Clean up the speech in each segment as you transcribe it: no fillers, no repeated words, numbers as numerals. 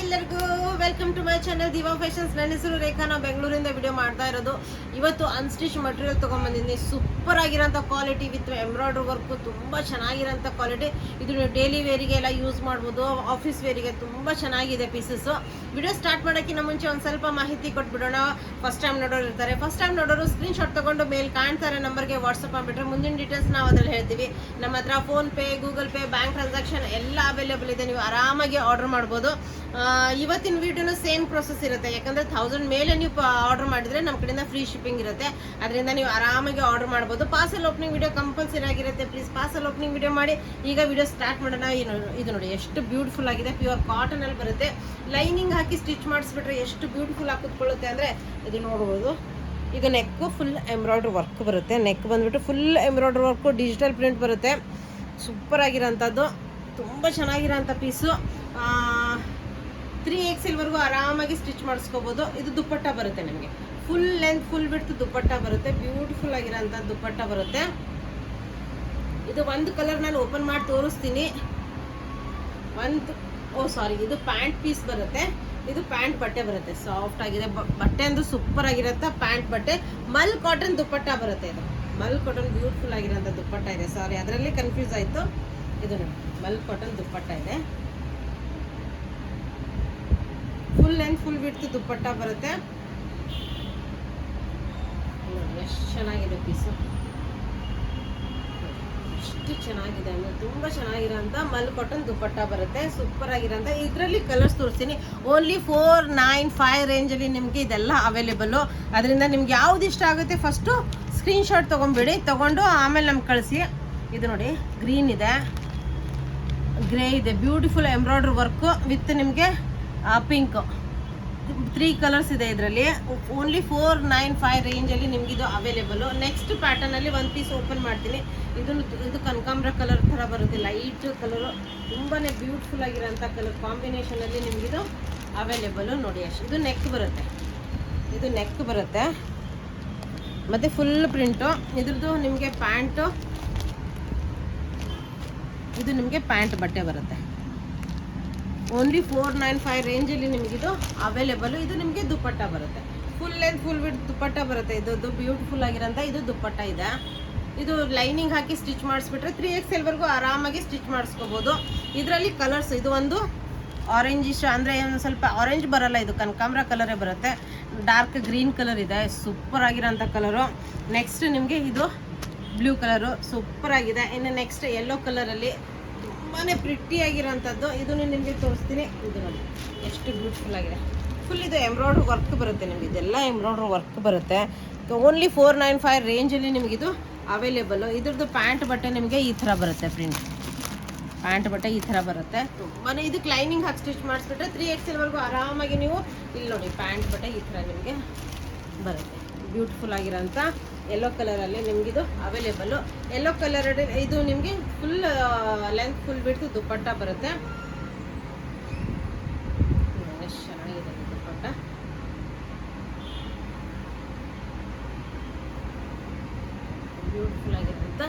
ಎಲ್ಲರಿಗೂ welcome to my channel Diva fashions. ನನ್ನ ಹೆಸರು ರೇಖಾ. ನಾವು ಬೆಂಗಳೂರಿಂದ ವಿಡಿಯೋ ಮಾಡ್ತಾ ಇರೋದು. ಇವತ್ತು ಅನ್ಸ್ಟಿಚ್ ಮಟೀರಿಯಲ್ ತೊಗೊಂಡ್ಬಂದಿದ್ದೀನಿ. ಸೂಪರ್ ಆಗಿರೋಂಥ ಕ್ವಾಲಿಟಿ ವಿತ್ ಎಂಬ್ರಾಯ್ಡ್ರಿ ವರ್ಕು, ತುಂಬ ಚೆನ್ನಾಗಿರೋಂಥ ಕ್ವಾಲಿಟಿ. ಇದು ಡೈಲಿ ವೇರಿಗೆ ಎಲ್ಲ ಯೂಸ್ ಮಾಡ್ಬೋದು, ಆಫೀಸ್ ವೇರಿಗೆ ತುಂಬ ಚೆನ್ನಾಗಿದೆ ಪೀಸಸ್ಸು. ವಿಡಿಯೋ ಸ್ಟಾರ್ಟ್ ಮಾಡೋಕ್ಕಿಂತ ಮುಂಚೆ ಒಂದು ಸ್ವಲ್ಪ ಮಾಹಿತಿ ಕೊಟ್ಬಿಡೋಣ. ಫಸ್ಟ್ ಟೈಮ್ ನೋಡೋರು ಇರ್ತಾರೆ, ಫಸ್ಟ್ ಟೈಮ್ ನೋಡೋರು ಸ್ಕ್ರೀನ್ಶಾಟ್ ತೊಗೊಂಡು ಮೇಲ್ ಕಾಣ್ತಾರೆ ನಂಬರ್ಗೆ ವಾಟ್ಸಪ್ ಮಾಡಿಬಿಟ್ರೆ ಮುಂದಿನ ಡೀಟೇಲ್ಸ್ ನಾವು ಅದ್ರಲ್ಲಿ ಹೇಳ್ತೀವಿ. ನಮ್ಮ ಹತ್ರ PhonePe, Google pay, bank transaction ಎಲ್ಲ ಅವೈಲೇಬಲ್ ಇದೆ. ನೀವು ಆರಾಮಾಗಿ ಆರ್ಡರ್ ಮಾಡ್ಬೋದು. ಇವತ್ತಿನ ವಿಡಿಯೋನು ಸೇಮ್ ಪ್ರೊಸೆಸ್ ಇರುತ್ತೆ, ಯಾಕಂದರೆ 1000 ಮೇಲೆ ನೀವು ಆರ್ಡರ್ ಮಾಡಿದರೆ ನಮ್ಮ ಕಡೆಯಿಂದ ಫ್ರೀ ಶಿಪ್ಪಿಂಗ್ ಇರುತ್ತೆ. ಅದರಿಂದ ನೀವು ಆರಾಮಾಗಿ ಆರ್ಡರ್ ಮಾಡ್ಬೋದು. ಪಾರ್ಸಲ್ ಓಪನಿಂಗ್ ವಿಡಿಯೋ ಕಂಪಲ್ಸರಿ ಆಗಿರುತ್ತೆ. ಪ್ಲೀಸ್ ಪಾರ್ಸಲ್ ಓಪನಿಂಗ್ ವಿಡಿಯೋ ಮಾಡಿ. ಈಗ ವಿಡಿಯೋ ಸ್ಟಾರ್ಟ್ ಮಾಡೋಣ. ಇದು ನೋಡಿ ಎಷ್ಟು ಬ್ಯೂಟಿಫುಲ್ ಆಗಿದೆ. ಪ್ಯೂರ್ ಕಾಟನಲ್ಲಿ ಬರುತ್ತೆ. ಲೈನಿಂಗ್ ಹಾಕಿ ಸ್ಟಿಚ್ ಮಾಡಿಸ್ಬಿಟ್ರೆ ಎಷ್ಟು ಬ್ಯೂಟಿಫುಲ್ ಆಗಿ ಕುತ್ಕೊಳ್ಳುತ್ತೆ ಅಂದರೆ ಇದು ನೋಡ್ಬೋದು. ಈಗ ನೆಕ್ಕು ಫುಲ್ ಎಂಬ್ರಾಯ್ಡ್ರಿ ವರ್ಕ್ ಬರುತ್ತೆ. ನೆಕ್ ಬಂದುಬಿಟ್ಟು full embroidery work, digital print ಬರುತ್ತೆ. ಸೂಪರ್ ಆಗಿರೋಂಥದ್ದು, ತುಂಬ ಚೆನ್ನಾಗಿರೋಂಥ ಪೀಸು. 3XL ಆರಾಮಾಗಿ ಸ್ಟಿಚ್ ಮಾಡಿಸ್ಕೋಬೋದು. ಇದು ದುಪ್ಪಟ್ಟ ಬರುತ್ತೆ ನಿಮಗೆ. ಫುಲ್ ಲೆಂತ್ ಫುಲ್ ಬಿಡ್ತು ದುಪ್ಪಟ್ಟ ಬರುತ್ತೆ. ಬ್ಯೂಟಿಫುಲ್ ಆಗಿರೋಂಥ ದುಪ್ಪಟ್ಟ ಬರುತ್ತೆ. ಇದು ಒಂದು ಕಲರ್ ನಾನು ಓಪನ್ ಮಾಡಿ ತೋರಿಸ್ತೀನಿ. ಇದು ಪ್ಯಾಂಟ್ ಪೀಸ್ ಬರುತ್ತೆ. ಇದು ಪ್ಯಾಂಟ್ ಬಟ್ಟೆ ಬರುತ್ತೆ. ಸಾಫ್ಟ್ ಆಗಿದೆ ಬಟ್ಟೆ ಅಂದ್ರೆ ಸೂಪರ್ ಆಗಿರುತ್ತೆ. ಪ್ಯಾಂಟ್ ಬಟ್ಟೆ ಮಲ್ ಕಾಟನ್ ದುಪ್ಪಟ್ಟ ಬರುತ್ತೆ. ಇದು ಮಲ್ ಕಾಟನ್ ಬ್ಯೂಟಿಫುಲ್ ಆಗಿರೋಂಥ ದುಪ್ಪಟ್ಟ ಇದೆ. ಸಾರಿ, ಅದರಲ್ಲಿ ಕನ್ಫ್ಯೂಸ್ ಆಯಿತು. ಇದು ನೋಡಿ ಮಲ್ ಕಾಟನ್ ದುಪ್ಪಟ್ಟ ಇದೆ. ಫುಲ್ ಲೆಂತ್ ಫುಲ್ ವಿಡ್ತ್ ದುಪ್ಪಟ್ಟ ಬರುತ್ತೆ. ಎಷ್ಟು ಚೆನ್ನಾಗಿದೆ ಪೀಸು, ಎಷ್ಟು ಚೆನ್ನಾಗಿದೆ ಅಂದರೆ ತುಂಬ ಚೆನ್ನಾಗಿರೋಂಥ ಮಲ್ ಕಾಟನ್ ದುಪ್ಪಟ್ಟ ಬರುತ್ತೆ. ಸೂಪರ್ ಆಗಿರೋಂಥ ಇದರಲ್ಲಿ ಕಲರ್ಸ್ ತೋರಿಸ್ತೀನಿ. ಓನ್ಲಿ 495 ರೇಂಜಲ್ಲಿ ನಿಮಗೆ ಇದೆಲ್ಲ ಅವೈಲೇಬಲ್ಲು. ಅದರಿಂದ ನಿಮ್ಗೆ ಯಾವ್ದು ಇಷ್ಟ ಆಗುತ್ತೆ ಫಸ್ಟು ಸ್ಕ್ರೀನ್ಶಾಟ್ ತೊಗೊಂಬಿಡಿ. ತೊಗೊಂಡು ಆಮೇಲೆ ನಮ್ಗೆ ಕಳಿಸಿ. ಇದು ನೋಡಿ ಗ್ರೀನ್ ಇದೆ, ಗ್ರೇ ಇದೆ. ಬ್ಯೂಟಿಫುಲ್ ಎಂಬ್ರಾಯ್ಡ್ರಿ ವರ್ಕು ವಿತ್ ನಿಮಗೆ ಪಿಂಕ್. 3 ಕಲರ್ಸ್ ಇದೆ ಇದರಲ್ಲಿ. ಓನ್ಲಿ 495 ರೇಂಜಲ್ಲಿ ನಿಮಗಿದು ಅವೈಲೇಬಲು. ನೆಕ್ಸ್ಟ್ ಪ್ಯಾಟರ್ನಲ್ಲಿ ಒಂದು ಪೀಸ್ ಓಪನ್ ಮಾಡ್ತೀನಿ. ಇದು ಕನಕಾಂಬ್ರ ಕಲರ್ ಥರ ಬರುತ್ತೆ, ಲೈಟ್ ಕಲರು. ತುಂಬಾ ಬ್ಯೂಟಿಫುಲ್ ಆಗಿರೋಂಥ ಕಲರ್ ಕಾಂಬಿನೇಷನಲ್ಲಿ ನಿಮಗಿದು ಅವೈಲೇಬಲು. ನೋಡಿ ಅಷ್ಟು. ಇದು ನೆಕ್ ಬರುತ್ತೆ ಮತ್ತು ಫುಲ್ ಪ್ರಿಂಟು. ಇದ್ರದ್ದು ನಿಮಗೆ ಪ್ಯಾಂಟು, ಇದು ನಿಮಗೆ ಪ್ಯಾಂಟ್ ಬಟ್ಟೆ ಬರುತ್ತೆ. ಓನ್ಲಿ 495 ರೇಂಜಲ್ಲಿ ನಿಮಗಿದು ಅವೈಲೇಬಲು. ಇದು ನಿಮಗೆ ದುಪ್ಪಟ್ಟ ಬರುತ್ತೆ. ಫುಲ್ ಲೆಂತ್ ಫುಲ್ ವಿಡ್ ದುಪ್ಪಟ್ಟ ಬರುತ್ತೆ. ಇದು ಬ್ಯೂಟಿಫುಲ್ ಆಗಿರೋಂಥ ಇದು ದುಪ್ಪಟ್ಟ ಇದೆ. ಇದು ಲೈನಿಂಗ್ ಹಾಕಿ ಸ್ಟಿಚ್ ಮಾಡಿಸ್ಬಿಟ್ರೆ 3XL ಆರಾಮಾಗಿ ಸ್ಟಿಚ್ ಮಾಡಿಸ್ಕೋಬೋದು. ಇದರಲ್ಲಿ ಕಲರ್ಸ್, ಇದು ಒಂದು ಆರೆಂಜಿಶ್ ಅಂದರೆ ಒಂದು ಸ್ವಲ್ಪ ಆರೆಂಜ್ ಬರಲ್ಲ, ಇದು ಕನಕಾಂಬ್ರ ಕಲರೇ ಬರುತ್ತೆ. ಡಾರ್ಕ್ ಗ್ರೀನ್ ಕಲರ್ ಇದೆ, ಸೂಪರ್ ಆಗಿರೋಂಥ ಕಲರು. ನೆಕ್ಸ್ಟ್ ನಿಮಗೆ ಇದು ಬ್ಲೂ ಕಲರು ಸೂಪರ್ ಆಗಿದೆ. ಇನ್ನು ನೆಕ್ಸ್ಟ್ ಯೆಲ್ಲೋ ಕಲರಲ್ಲಿ ತುಂಬಾ ಪ್ರಿಟ್ಟಿ ಆಗಿರೋಂಥದ್ದು. ಇದನ್ನು ನಿಮಗೆ ತೋರಿಸ್ತೀನಿ. ಇದು ನೋಡಿ ಎಷ್ಟು ಬ್ಯೂಟಿಫುಲ್ ಆಗಿದೆ. ಫುಲ್ ಇದು ಎಂಬ್ರಾಯ್ಡ್ರಿ ವರ್ಕ್ ಬರುತ್ತೆ ನಿಮಗೆ. ಇದೆಲ್ಲ ಎಂಬ್ರಾಯ್ಡ್ರಿ ವರ್ಕ್ ಬರುತ್ತೆ. ಓನ್ಲಿ 495 ರೇಂಜಲ್ಲಿ ನಿಮಗಿದು ಅವೈಲೇಬಲು. ಇದ್ರದ್ದು ಪ್ಯಾಂಟ್ ಬಟ್ಟೆ ನಿಮಗೆ ಈ ಥರ ಬರುತ್ತೆ. ಪ್ಯಾಂಟ್ ಬಟ್ಟೆ ಈ ಥರ ಬರುತ್ತೆ. ತುಂಬಾ ಇದಕ್ಕೆ ಲೈನಿಂಗ್ ಹಾಕಿ ಸ್ಟಿಚ್ ಮಾಡಿಸ್ಬಿಟ್ರೆ 3XL ಆರಾಮಾಗಿ ನೀವು ಇಲ್ಲಿ ನೋಡಿ ಪ್ಯಾಂಟ್ ಬಟ್ಟೆ ಈ ಥರ ನಿಮಗೆ ಬರುತ್ತೆ. ಬ್ಯೂಟಿಫುಲ್ ಆಗಿರೋಂಥ ಯೆಲ್ಲೋ ಕಲರಲ್ಲಿ ನಿಮಗಿದು ಅವೈಲೇಬಲ್ಲು. ಯೆಲ್ಲೋ ಕಲರ್ ಇದು ನಿಮಗೆ ಫುಲ್ ಲೆಂತ್ ಫುಲ್ ಬಿಟ್ಟು ದುಪ್ಪಟ್ಟ ಬರುತ್ತೆ. ಎಷ್ಟು ಚೆನ್ನಾಗಿದೆ ದುಪ್ಪಟ್ಟ. ಬ್ಯೂಟಿಫುಲ್ ಆಗಿರೋಂಥ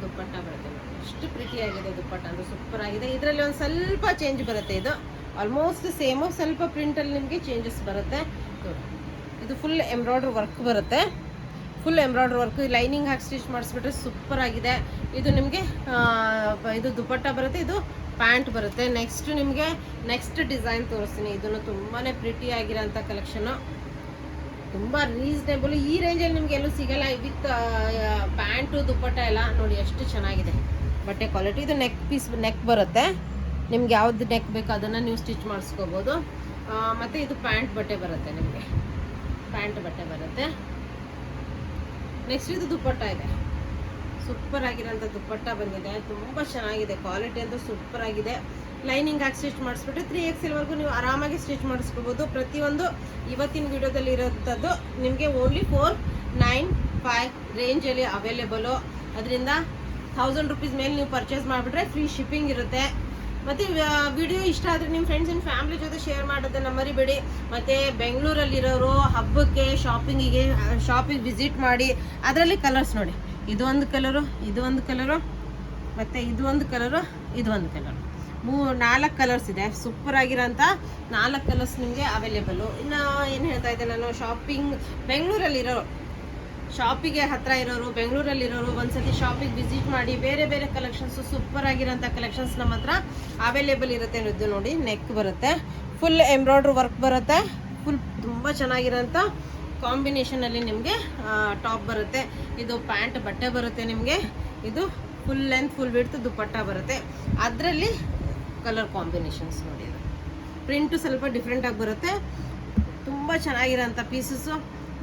ದುಪ್ಪಟ್ಟ ಬರುತ್ತೆ. ಎಷ್ಟು ಪ್ರಿಟಿ ಆಗಿದೆ ದುಪ್ಪಟ್ಟ ಅಂದರೆ ಸೂಪರ್ ಆಗಿದೆ. ಇದರಲ್ಲಿ ಒಂದು ಸ್ವಲ್ಪ ಚೇಂಜ್ ಬರುತ್ತೆ. ಇದು ಆಲ್ಮೋಸ್ಟ್ ಸೇಮು, ಸ್ವಲ್ಪ ಪ್ರಿಂಟಲ್ಲಿ ನಿಮಗೆ ಚೇಂಜಸ್ ಬರುತ್ತೆ. ಇದು ಫುಲ್ ಎಂಬ್ರಾಯ್ಡ್ರಿ ವರ್ಕ್ ಬರುತ್ತೆ. ಫುಲ್ ಎಂಬ್ರಾಯ್ಡ್ರಿ ವರ್ಕ್ ಲೈನಿಂಗ್ ಹಾಕಿ ಸ್ಟಿಚ್ ಮಾಡಿಸ್ಬಿಟ್ರೆ ಸೂಪರ್ ಆಗಿದೆ. ಇದು ನಿಮಗೆ ಇದು ದುಪ್ಪಟ್ಟ ಬರುತ್ತೆ. ಇದು ಪ್ಯಾಂಟ್ ಬರುತ್ತೆ. ನೆಕ್ಸ್ಟ್ ಡಿಸೈನ್ ತೋರಿಸ್ತೀನಿ. ಇದನ್ನು ತುಂಬಾ ಪ್ರಿಟಿ ಆಗಿರೋಂಥ ಕಲೆಕ್ಷನು, ತುಂಬ ರೀಸನೇಬಲ್. ಈ ರೇಂಜಲ್ಲಿ ನಿಮಗೆ ಎಲ್ಲೂ ಸಿಗಲ್ಲ. ವಿತ್ ಪ್ಯಾಂಟು ದುಪ್ಪಟ್ಟ ಎಲ್ಲ ನೋಡಿ ಎಷ್ಟು ಚೆನ್ನಾಗಿದೆ ಬಟ್ಟೆ ಕ್ವಾಲಿಟಿ. ಇದು ನೆಕ್ ಬರುತ್ತೆ. ನಿಮ್ಗೆ ಯಾವ್ದು ನೆಕ್ ಬೇಕೋ ಅದನ್ನು ನೀವು ಸ್ಟಿಚ್ ಮಾಡಿಸ್ಕೋಬೋದು. ಮತ್ತು ಇದು ಪ್ಯಾಂಟ್ ಬಟ್ಟೆ ಬರುತ್ತೆ. ನಿಮಗೆ ಪ್ಯಾಂಟ್ ಬಟ್ಟೆ ಬರುತ್ತೆ. ನೆಕ್ಸ್ಟ್ ಇದು ದುಪ್ಪಟ್ಟ ಇದೆ. ಸೂಪರ್ ಆಗಿರೋಂಥ ದುಪ್ಪಟ್ಟ ಬಂದಿದೆ. ತುಂಬ ಚೆನ್ನಾಗಿದೆ ಕ್ವಾಲಿಟಿ ಅಂತೂ ಸೂಪರ್ ಆಗಿದೆ. ಲೈನಿಂಗ್ ಹಾಕಿ ಸ್ಟಿಚ್ ಮಾಡಿಸ್ಬಿಟ್ರೆ 3XL ನೀವು ಆರಾಮಾಗಿ ಸ್ಟಿಚ್ ಮಾಡಿಸ್ಕೋಬೋದು. ಪ್ರತಿಯೊಂದು ಇವತ್ತಿನ ವಿಡಿಯೋದಲ್ಲಿ ಇರೋಂಥದ್ದು ನಿಮಗೆ ಓನ್ಲಿ 495 ರೇಂಜಲ್ಲಿ ಅವೈಲೇಬಲು. ಅದರಿಂದ 1000 ರೂಪೀಸ್ ಮೇಲೆ ನೀವು ಪರ್ಚೇಸ್ ಮಾಡಿಬಿಟ್ರೆ ಫ್ರೀ ಶಿಪ್ಪಿಂಗ್ ಇರುತ್ತೆ. ಮತ್ತು ವಿಡಿಯೋ ಇಷ್ಟ ಆದರೆ ನಿಮ್ಮ ಫ್ರೆಂಡ್ಸ್ ಆ್ಯಂಡ್ ಫ್ಯಾಮಿಲಿ ಜೊತೆ ಶೇರ್ ಮಾಡೋದನ್ನು ಮರಿಬೇಡಿ. ಮತ್ತು ಬೆಂಗಳೂರಲ್ಲಿರೋರು ಹಬ್ಬಕ್ಕೆ ಶಾಪಿಂಗ್ ವಿಸಿಟ್ ಮಾಡಿ. ಅದರಲ್ಲಿ ಕಲರ್ಸ್ ನೋಡಿ, ಇದು ಒಂದು ಕಲರು, ಇದು ಒಂದು ಕಲರು, ಮತ್ತು ಇದು ಒಂದು ಕಲರು, ಇದು ಒಂದು ಕಲರು. 4 ಕಲರ್ಸ್ ಇದೆ. ಸೂಪರ್ ಆಗಿರೋಂಥ 4 ಕಲರ್ಸ್ ನಿಮಗೆ ಅವೈಲೇಬಲು. ಇನ್ನು ಏನು ಹೇಳ್ತಾ ಇದ್ದೆ ನಾನು, ಬೆಂಗಳೂರಲ್ಲಿರೋರು, ಶಾಪಿಗೆ ಹತ್ತಿರ ಇರೋರು, ಬೆಂಗಳೂರಲ್ಲಿರೋರು ಒಂದ್ಸತಿ ಶಾಪಿಗೆ ವಿಸಿಟ್ ಮಾಡಿ. ಬೇರೆ ಬೇರೆ ಕಲೆಕ್ಷನ್ಸು ಸೂಪರ್ ಆಗಿರೋಂಥ ಕಲೆಕ್ಷನ್ಸ್ ನಮ್ಮ ಹತ್ರ ಅವೈಲೇಬಲ್ ಇರುತ್ತೆ. ಇದು ನೋಡಿ, ನೆಕ್ ಬರುತ್ತೆ, ಫುಲ್ ಎಂಬ್ರಾಯ್ಡ್ರಿ ವರ್ಕ್ ಬರುತ್ತೆ, ಫುಲ್ ತುಂಬ ಚೆನ್ನಾಗಿರೋಂಥ ಕಾಂಬಿನೇಷನಲ್ಲಿ ನಿಮಗೆ ಟಾಪ್ ಬರುತ್ತೆ. ಇದು ಪ್ಯಾಂಟ್ ಬಟ್ಟೆ ಬರುತ್ತೆ ನಿಮಗೆ. ಇದು ಫುಲ್ ಲೆಂತ್ ಫುಲ್ ವಿಡ್ತ್ ದುಪ್ಪಟ್ಟ ಬರುತ್ತೆ. ಅದರಲ್ಲಿ ಕಲರ್ ಕಾಂಬಿನೇಷನ್ಸ್ ನೋಡಿ, ಅದು ಪ್ರಿಂಟು ಸ್ವಲ್ಪ ಡಿಫ್ರೆಂಟಾಗಿ ಬರುತ್ತೆ. ತುಂಬ ಚೆನ್ನಾಗಿರೋಂಥ ಪೀಸಸ್ಸು.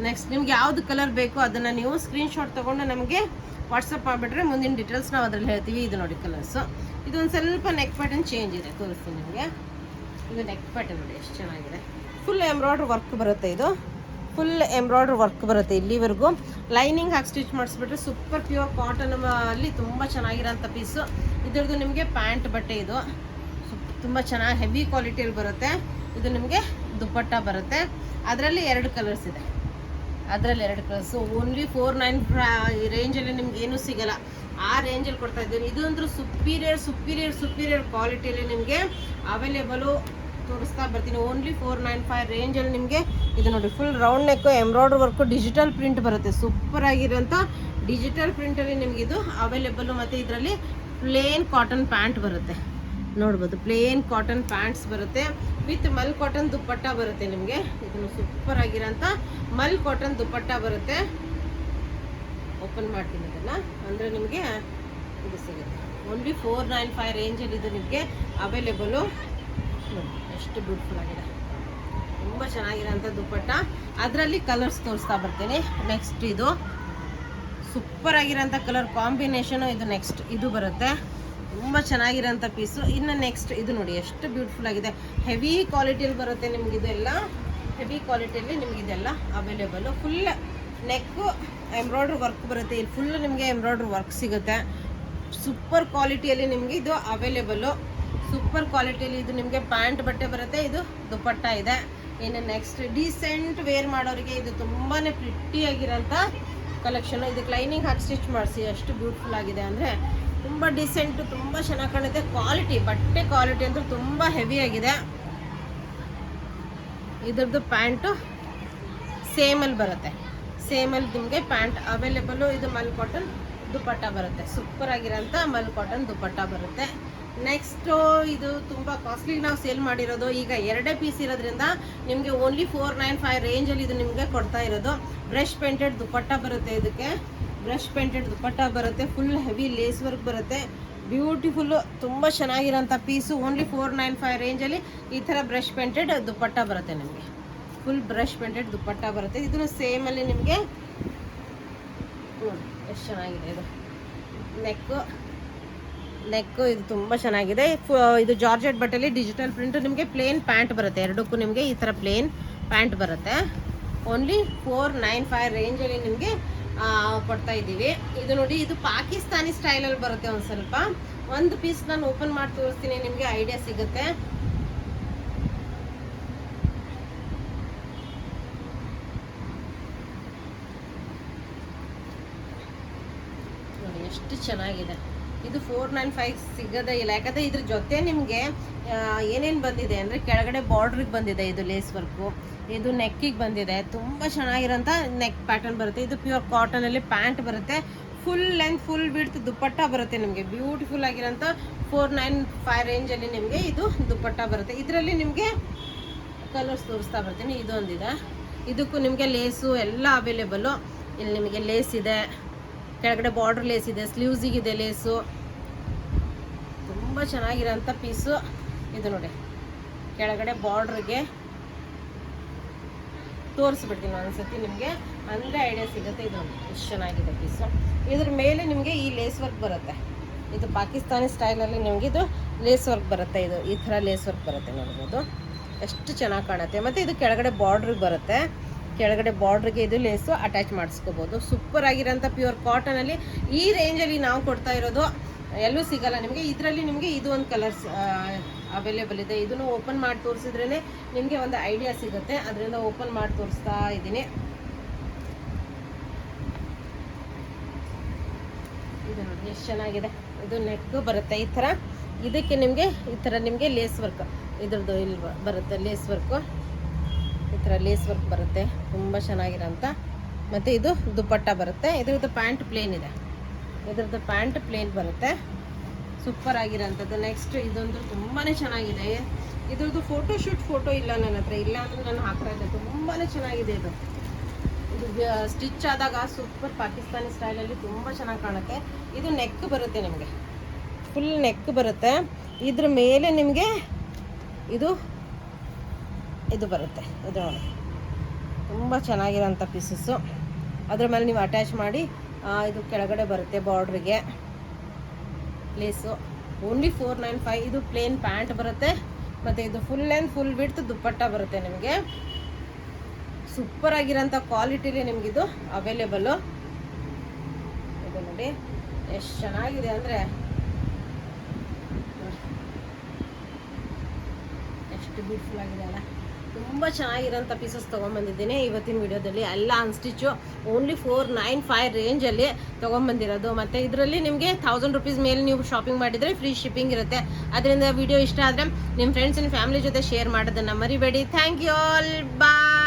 ನೆಕ್ಸ್ಟ್ ನಿಮ್ಗೆ ಯಾವುದು ಕಲರ್ ಬೇಕೋ ಅದನ್ನು ನೀವು ಸ್ಕ್ರೀನ್ಶಾಟ್ ತೊಗೊಂಡು ನಮಗೆ ವಾಟ್ಸಪ್ ಮಾಡಿಬಿಟ್ರೆ ಮುಂದಿನ ಡೀಟೇಲ್ಸ್ ನಾವು ಅದರಲ್ಲಿ ಹೇಳ್ತೀವಿ. ಇದು ನೋಡಿ ಕಲರ್ಸು. ಇದು ಒಂದು ಸ್ವಲ್ಪ ನೆಕ್ ಪ್ಯಾಟರ್ನ್ ಚೇಂಜ್ ಇದೆ, ತೋರಿಸ್ತೀನಿ ನಿಮಗೆ. ಇದು ನೆಕ್ ಪ್ಯಾಟರ್ನ್ ನೋಡಿ ಎಷ್ಟು ಚೆನ್ನಾಗಿದೆ. ಫುಲ್ ಎಂಬ್ರಾಯ್ಡ್ರಿ ವರ್ಕ್ ಬರುತ್ತೆ. ಇದು ಫುಲ್ ಎಂಬ್ರಾಯ್ಡ್ರಿ ವರ್ಕ್ ಬರುತ್ತೆ ಇಲ್ಲಿವರೆಗೂ. ಲೈನಿಂಗ್ ಹಾಕಿ ಸ್ಟಿಚ್ ಮಾಡಿಸ್ಬಿಟ್ರೆ ಸೂಪರ್ ಪ್ಯೂರ್ ಕಾಟನ್ ಅಲ್ಲಿ ತುಂಬ ಚೆನ್ನಾಗಿರೋಂಥ ಪೀಸು. ಇದ್ರದ್ದು ನಿಮಗೆ ಪ್ಯಾಂಟ್ ಬಟ್ಟೆ. ಇದು ತುಂಬ ಚೆನ್ನಾಗಿ ಹೆವಿ ಕ್ವಾಲಿಟಿಯಲ್ಲಿ ಬರುತ್ತೆ. ಇದು ನಿಮಗೆ ದುಪ್ಪಟ್ಟ ಬರುತ್ತೆ. ಅದರಲ್ಲಿ 2 ಕಲರ್ಸ್ ಇದೆ. ಅದರಲ್ಲಿ 2 ಕಲರ್ಸು. ಓನ್ಲಿ 495 ರೇಂಜಲ್ಲಿ ನಿಮ್ಗೆ ಏನೂ ಸಿಗಲ್ಲ. ಆ ರೇಂಜಲ್ಲಿ ಕೊಡ್ತಾ ಇದ್ದೀನಿ. ಇದು ಅಂದ್ರೆ ಸುಪೀರಿಯರ್ ಕ್ವಾಲಿಟಿಯಲ್ಲಿ ನಿಮಗೆ ಅವೈಲೇಬಲು ತೋರಿಸ್ತಾ ಬರ್ತೀನಿ. ಓನ್ಲಿ 495 ರೇಂಜಲ್ಲಿ ನಿಮಗೆ ಇದು ನೋಡಿ, ಫುಲ್ ರೌಂಡ್ ನೆಕ್ಕು, ಎಂಬ್ರಾಯ್ಡ್ರಿ ವರ್ಕು, ಡಿಜಿಟಲ್ ಪ್ರಿಂಟ್ ಬರುತ್ತೆ. ಸೂಪರ್ ಆಗಿರೋಂಥ ಡಿಜಿಟಲ್ ಪ್ರಿಂಟಲ್ಲಿ ನಿಮ್ಗೆ ಇದು ಅವೈಲೇಬಲು. ಮತ್ತು ಇದರಲ್ಲಿ ಪ್ಲೇನ್ ಕಾಟನ್ ಪ್ಯಾಂಟ್ ಬರುತ್ತೆ, ನೋಡ್ಬೋದು. ಪ್ಲೇನ್ ಕಾಟನ್ ಪ್ಯಾಂಟ್ಸ್ ಬರುತ್ತೆ ವಿತ್ ಮಲ್ ಕಾಟನ್ ದುಪ್ಪಟ್ಟ ಬರುತ್ತೆ ನಿಮಗೆ. ಇದನ್ನು ಸೂಪರ್ ಆಗಿರೋಂಥ ಮಲ್ ಕಾಟನ್ ದುಪ್ಪಟ್ಟ ಬರುತ್ತೆ. ಓಪನ್ ಮಾಡ್ತೀನಿ ಅದನ್ನು, ಅಂದರೆ ನಿಮಗೆ ಇದು ಸಿಗುತ್ತೆ. ಓನ್ಲಿ 495 ರೇಂಜಲ್ಲಿ ಇದು ನಿಮಗೆ ಅವೈಲೇಬಲು. ನೋಡಿ ಎಷ್ಟು ಬ್ಯೂಟಿಫುಲ್ ಆಗಿದೆ, ತುಂಬ ಚೆನ್ನಾಗಿರೋಂಥ ದುಪ್ಪಟ್ಟ. ಅದರಲ್ಲಿ ಕಲರ್ಸ್ ತೋರಿಸ್ತಾ ಬರ್ತೀನಿ. ನೆಕ್ಸ್ಟ್ ಇದು ಸೂಪರ್ ಆಗಿರೋಂಥ ಕಲರ್ ಕಾಂಬಿನೇಷನು. ಇದು ನೆಕ್ಸ್ಟ್ ಇದು ಬರುತ್ತೆ, ತುಂಬ ಚೆನ್ನಾಗಿರೋಂಥ ಪೀಸು. ಇನ್ನು ನೆಕ್ಸ್ಟ್ ಇದು ನೋಡಿ ಎಷ್ಟು ಬ್ಯೂಟಿಫುಲ್ ಆಗಿದೆ. ಹೆವಿ ಕ್ವಾಲಿಟಿಯಲ್ಲಿ ಬರುತ್ತೆ ನಿಮಗಿದೆಲ್ಲ. ಹೆವಿ ಕ್ವಾಲಿಟಿಯಲ್ಲಿ ನಿಮಗಿದೆಲ್ಲ available. Full neck embroidery work ಬರುತ್ತೆ. ಇಲ್ಲಿ ಫುಲ್ ನಿಮಗೆ ಎಂಬ್ರಾಯ್ಡ್ರಿ ವರ್ಕ್ ಸಿಗುತ್ತೆ. ಸೂಪರ್ ಕ್ವಾಲಿಟಿಯಲ್ಲಿ ನಿಮಗೆ ಇದು ಅವೈಲೇಬಲು. ಸೂಪರ್ ಕ್ವಾಲಿಟಿಯಲ್ಲಿ ಇದು ನಿಮಗೆ ಪ್ಯಾಂಟ್ ಬಟ್ಟೆ ಬರುತ್ತೆ. ಇದು ದುಪ್ಪಟ್ಟ ಇದೆ. ಇನ್ನು ನೆಕ್ಸ್ಟ್ ಡೀಸೆಂಟ್ ವೇರ್ ಮಾಡೋರಿಗೆ ಇದು ತುಂಬಾ ಪ್ರಿಟ್ಟಿಯಾಗಿರೋಂಥ ಕಲೆಕ್ಷನು. ಇದಕ್ಕೆ ಲೈನಿಂಗ್ ಹಾಕಿ ಸ್ಟಿಚ್ ಮಾಡಿಸಿ, ಎಷ್ಟು ಬ್ಯೂಟಿಫುಲ್ ಆಗಿದೆ ಅಂದರೆ ತುಂಬ ಡೀಸೆಂಟು, ತುಂಬ ಚೆನ್ನಾಗಿ ಕಾಣುತ್ತೆ. ಕ್ವಾಲಿಟಿ, ಬಟ್ಟೆ ಕ್ವಾಲಿಟಿ ಅಂತೂ ತುಂಬ ಹೆವಿ ಆಗಿದೆ. ಇದ್ರದ್ದು ಪ್ಯಾಂಟು ಸೇಮಲ್ಲಿ ಬರುತ್ತೆ. ಸೇಮಲ್ಲಿ ನಿಮಗೆ ಪ್ಯಾಂಟ್ ಅವೈಲೇಬಲು. ಇದು ಮಲ್ ಕಾಟನ್ ದುಪ್ಪಟ್ಟ ಬರುತ್ತೆ. ಸೂಪರ್ ಆಗಿರೋಂಥ ಮಲ್ ಕಾಟನ್ ದುಪ್ಪಟ್ಟ ಬರುತ್ತೆ. ನೆಕ್ಸ್ಟು ಇದು ತುಂಬ ಕಾಸ್ಟ್ಲಿ ನಾವು ಸೇಲ್ ಮಾಡಿರೋದು. ಈಗ 2 ಪೀಸ್ ಇರೋದ್ರಿಂದ ನಿಮಗೆ ಓನ್ಲಿ 495 ರೇಂಜಲ್ಲಿ ಇದು ನಿಮಗೆ ಕೊಡ್ತಾ ಇರೋದು. ಬ್ರಷ್ ಪೇಂಟೆಡ್ ದುಪ್ಪಟ್ಟ ಬರುತ್ತೆ. ಇದಕ್ಕೆ ಬ್ರಷ್ ಪೇಂಟೆಡ್ ದುಪ್ಪಟ್ಟ ಬರುತ್ತೆ. ಫುಲ್ ಹೆವಿ ಲೇಸ್ ವರ್ಕ್ ಬರುತ್ತೆ. ಬ್ಯೂಟಿಫುಲ್ಲು, ತುಂಬ ಚೆನ್ನಾಗಿರೋಂಥ ಪೀಸು. ಓನ್ಲಿ 495 ರೇಂಜಲ್ಲಿ ಈ ಥರ ಬ್ರಷ್ ಪೇಂಟೆಡ್ ದುಪ್ಪಟ್ಟ ಬರುತ್ತೆ ನಿಮಗೆ. ಫುಲ್ ಬ್ರಷ್ ಪೇಂಟೆಡ್ ದುಪ್ಪಟ್ಟ ಬರುತ್ತೆ. ಇದನ್ನು ಸೇಮಲ್ಲಿ ನಿಮಗೆ ಎಷ್ಟು ಚೆನ್ನಾಗಿದೆ. ಇದು ನೆಕ್ಕು ಇದು ತುಂಬ ಚೆನ್ನಾಗಿದೆ. ಇದು ಜಾರ್ಜೆಟ್ ಬಟ್ಟೆಲಿ ಡಿಜಿಟಲ್ ಪ್ರಿಂಟು. ನಿಮಗೆ ಪ್ಲೇನ್ ಪ್ಯಾಂಟ್ ಬರುತ್ತೆ. ಎರಡಕ್ಕೂ ನಿಮಗೆ ಈ ಥರ ಪ್ಲೇನ್ ಪ್ಯಾಂಟ್ ಬರುತ್ತೆ. ಓನ್ಲಿ 495 ರೇಂಜಲ್ಲಿ ನಿಮಗೆ ಕೊಡ್ತಾ ಇದ್ದೀವಿ. ಇದು ನೋಡಿ, ಇದು ಪಾಕಿಸ್ತಾನಿ ಸ್ಟೈಲಲ್ಲಿ ಬರುತ್ತೆ. ಒಂದು ಸ್ವಲ್ಪ ಒಂದು ಪೀಸ್ ನಾನು ಓಪನ್ ಮಾಡಿ ತೋರಿಸ್ತೀನಿ, ನಿಮಗೆ ಐಡಿಯಾ ಸಿಗುತ್ತೆ. ನೋಡಿ ಎಷ್ಟು ಚೆನ್ನಾಗಿದೆ. ಇದು 495 ಸಿಗೋದೇ ಇಲ್ಲ. ಯಾಕಂದರೆ ಇದ್ರ ಜೊತೆ ನಿಮಗೆ ಏನೇನು ಬಂದಿದೆ ಅಂದರೆ, ಕೆಳಗಡೆ ಬಾರ್ಡ್ರಿಗೆ ಬಂದಿದೆ ಇದು ಲೇಸ್ ವರ್ಕು, ಇದು ನೆಕ್ಕಿಗೆ ಬಂದಿದೆ. ತುಂಬ ಚೆನ್ನಾಗಿರೋಂಥ ನೆಕ್ ಪ್ಯಾಟರ್ನ್ ಬರುತ್ತೆ. ಇದು ಪ್ಯೂರ್ ಕಾಟನಲ್ಲಿ ಪ್ಯಾಂಟ್ ಬರುತ್ತೆ. ಫುಲ್ ಲೆಂತ್ ಫುಲ್ ವಿಡ್ತ್ ದುಪ್ಪಟ್ಟ ಬರುತ್ತೆ ನಿಮಗೆ. ಬ್ಯೂಟಿಫುಲ್ ಆಗಿರೋಂಥ 495 ರೇಂಜಲ್ಲಿ ನಿಮಗೆ ಇದು ದುಪ್ಪಟ್ಟ ಬರುತ್ತೆ. ಇದರಲ್ಲಿ ನಿಮಗೆ ಕಲರ್ಸ್ ತೋರಿಸ್ತಾ ಬರ್ತೀನಿ. ಇದೊಂದಿದೆ. ಇದಕ್ಕೂ ನಿಮಗೆ ಲೇಸು ಎಲ್ಲ ಅವೈಲೇಬಲು. ಇಲ್ಲಿ ನಿಮಗೆ ಲೇಸ್ ಇದೆ, ಕೆಳಗಡೆ ಬಾರ್ಡ್ರ್ ಲೇಸ್ ಇದೆ, ಸ್ಲೀವ್ಸಿಗಿದೆ ಲೇಸು. ತುಂಬ ಚೆನ್ನಾಗಿರೋಂಥ ಪೀಸು. ಇದು ನೋಡಿ, ಕೆಳಗಡೆ ಬಾರ್ಡ್ರಿಗೆ ತೋರಿಸ್ಬಿಡ್ತೀನಿ ಒಂದ್ಸತಿ ನಿಮಗೆ, ಅಂದರೆ ಐಡಿಯಾ ಸಿಗುತ್ತೆ. ಇದು ಎಷ್ಟು ಚೆನ್ನಾಗಿದೆ ಪೀಸು. ಇದ್ರ ಮೇಲೆ ನಿಮಗೆ ಈ ಲೇಸ್ ವರ್ಕ್ ಬರುತ್ತೆ. ಇದು ಪಾಕಿಸ್ತಾನಿ ಸ್ಟೈಲಲ್ಲಿ ನಿಮಗೆ ಇದು ಲೇಸ್ ವರ್ಕ್ ಬರುತ್ತೆ. ಇದು ಈ ಥರ ಲೇಸ್ ವರ್ಕ್ ಬರುತ್ತೆ, ನೋಡ್ಬೋದು ಎಷ್ಟು ಚೆನ್ನಾಗಿ ಕಾಣುತ್ತೆ. ಮತ್ತು ಇದು ಕೆಳಗಡೆ ಬಾರ್ಡ್ರಿಗೆ ಬರುತ್ತೆ. ಕೆಳಗಡೆ ಬಾರ್ಡ್ರಿಗೆ ಇದು ಲೇಸು ಅಟ್ಯಾಚ್ ಮಾಡಿಸ್ಕೋಬೋದು. ಸೂಪರ್ ಆಗಿರೋಂಥ ಪ್ಯೂರ್ ಕಾಟನಲ್ಲಿ ಈ ರೇಂಜಲ್ಲಿ ನಾವು ಕೊಡ್ತಾ ಇರೋದು. ಎಲ್ಲೂ ಸಿಗಲ್ಲ ನಿಮಗೆ. ಇದರಲ್ಲಿ ನಿಮಗೆ ಇದು ಒಂದು ಕಲರ್ಸ್ ಅವೈಲೇಬಲ್ ಇದೆ. ಇದನ್ನು ಓಪನ್ ಮಾಡಿ ತೋರಿಸಿದ್ರೇ ನಿಮಗೆ ಒಂದು ಐಡಿಯಾ ಸಿಗುತ್ತೆ. ಅದರಿಂದ ಓಪನ್ ಮಾಡಿ ತೋರಿಸ್ತಾ ಇದ್ದೀನಿ. ಇದು ನೋಡಿ ಎಷ್ಟು ಚೆನ್ನಾಗಿದೆ. ಇದು ನೆಕ್ ಬರುತ್ತೆ. ಈ ಥರ ಇದಕ್ಕೆ ನಿಮಗೆ ಈ ಥರ ನಿಮಗೆ ಲೇಸ್ ವರ್ಕ್ ಇದ್ರದ್ದು ಇಲ್ಲಿ ಬರುತ್ತೆ, ಲೇಸ್ ವರ್ಕು ಈ ಥರ ಲೇಸ್ ವರ್ಕ್ ಬರುತ್ತೆ, ತುಂಬ ಚೆನ್ನಾಗಿರೋಂಥ. ಮತ್ತು ಇದು ದುಪ್ಪಟ್ಟ ಬರುತ್ತೆ, ಇದ್ರದ್ದು ಪ್ಯಾಂಟ್ ಪ್ಲೇನ್ ಇದೆ, ಇದ್ರದ್ದು ಪ್ಯಾಂಟ್ ಪ್ಲೇನ್ ಬರುತ್ತೆ, ಸೂಪರ್ ಆಗಿರೋಂಥದ್ದು. ನೆಕ್ಸ್ಟ್ ಇದೊಂದು ತುಂಬಾ ಚೆನ್ನಾಗಿದೆ, ಇದ್ರದ್ದು ಫೋಟೋಶೂಟ್ ಫೋಟೋ ಇಲ್ಲ ನನ್ನ ಹತ್ರ, ಇಲ್ಲ ಅಂದರೆ ನಾನು ಹಾಕ್ತಾ ಇದ್ದೆ. ತುಂಬಾ ಚೆನ್ನಾಗಿದೆ ಇದು. ಇದು ಸ್ಟಿಚ್ ಆದಾಗ ಸೂಪರ್ ಪಾಕಿಸ್ತಾನಿ ಸ್ಟೈಲಲ್ಲಿ ತುಂಬ ಚೆನ್ನಾಗಿ ಕಾಣುತ್ತೆ. ಇದು ನೆಕ್ ಬರುತ್ತೆ ನಿಮಗೆ, ಫುಲ್ ನೆಕ್ ಬರುತ್ತೆ. ಇದ್ರ ಮೇಲೆ ನಿಮಗೆ ಇದು ಇದು ಬರುತ್ತೆ, ಇದು ನೋಡಿ ತುಂಬ ಚೆನ್ನಾಗಿರೋಂಥ ಪೀಸಸ್ಸು. ಅದ್ರ ಮೇಲೆ ನೀವು ಅಟ್ಯಾಚ್ ಮಾಡಿ ಇದು ಕೆಳಗಡೆ ಬರುತ್ತೆ ಬಾರ್ಡ್ರಿಗೆ ಲೇಸು. ಓನ್ಲಿ 495. ಇದು ಪ್ಲೇನ್ ಪ್ಯಾಂಟ್ ಬರುತ್ತೆ, ಮತ್ತು ಇದು ಫುಲ್ ಆ್ಯಂಡ್ ಫುಲ್ ವಿಡ್ತ್ ದುಪ್ಪಟ್ಟ ಬರುತ್ತೆ ನಿಮಗೆ. ಸೂಪರ್ ಆಗಿರೋಂಥ ಕ್ವಾಲಿಟಿಲಿ ನಿಮಗಿದು ಅವೈಲೇಬಲ್ಲು. ಇದು ನೋಡಿ ಎಷ್ಟು ಚೆನ್ನಾಗಿದೆ ಅಂದರೆ, ಎಷ್ಟು ಬ್ಯೂಟಿಫುಲ್ ಆಗಿದೆ ಅಲ್ಲ. ತುಂಬ ಚೆನ್ನಾಗಿರೋಂಥ ಪೀಸಸ್ ತೊಗೊಂಬಂದಿದ್ದೀನಿ ಇವತ್ತಿನ ವಿಡಿಯೋದಲ್ಲಿ. ಎಲ್ಲ ಅನ್ಸ್ಟಿಚ್ಚು ಓನ್ಲಿ 495 ರೇಂಜಲ್ಲಿ ತೊಗೊಂಬಂದಿರೋದು. ಮತ್ತು ಇದರಲ್ಲಿ ನಿಮಗೆ 1000 ರುಪೀಸ್ ಮೇಲೆ ನೀವು ಶಾಪಿಂಗ್ ಮಾಡಿದರೆ ಫ್ರೀ ಶಿಪ್ಪಿಂಗ್ ಇರುತ್ತೆ. ಅದರಿಂದ ವಿಡಿಯೋ ಇಷ್ಟ ಆದರೆ ನಿಮ್ಮ ಫ್ರೆಂಡ್ಸ್ ಆ್ಯಂಡ್ ಫ್ಯಾಮಿಲಿ ಜೊತೆ ಶೇರ್ ಮಾಡೋದನ್ನು ಮರಿಬೇಡಿ. Thank you all, bye.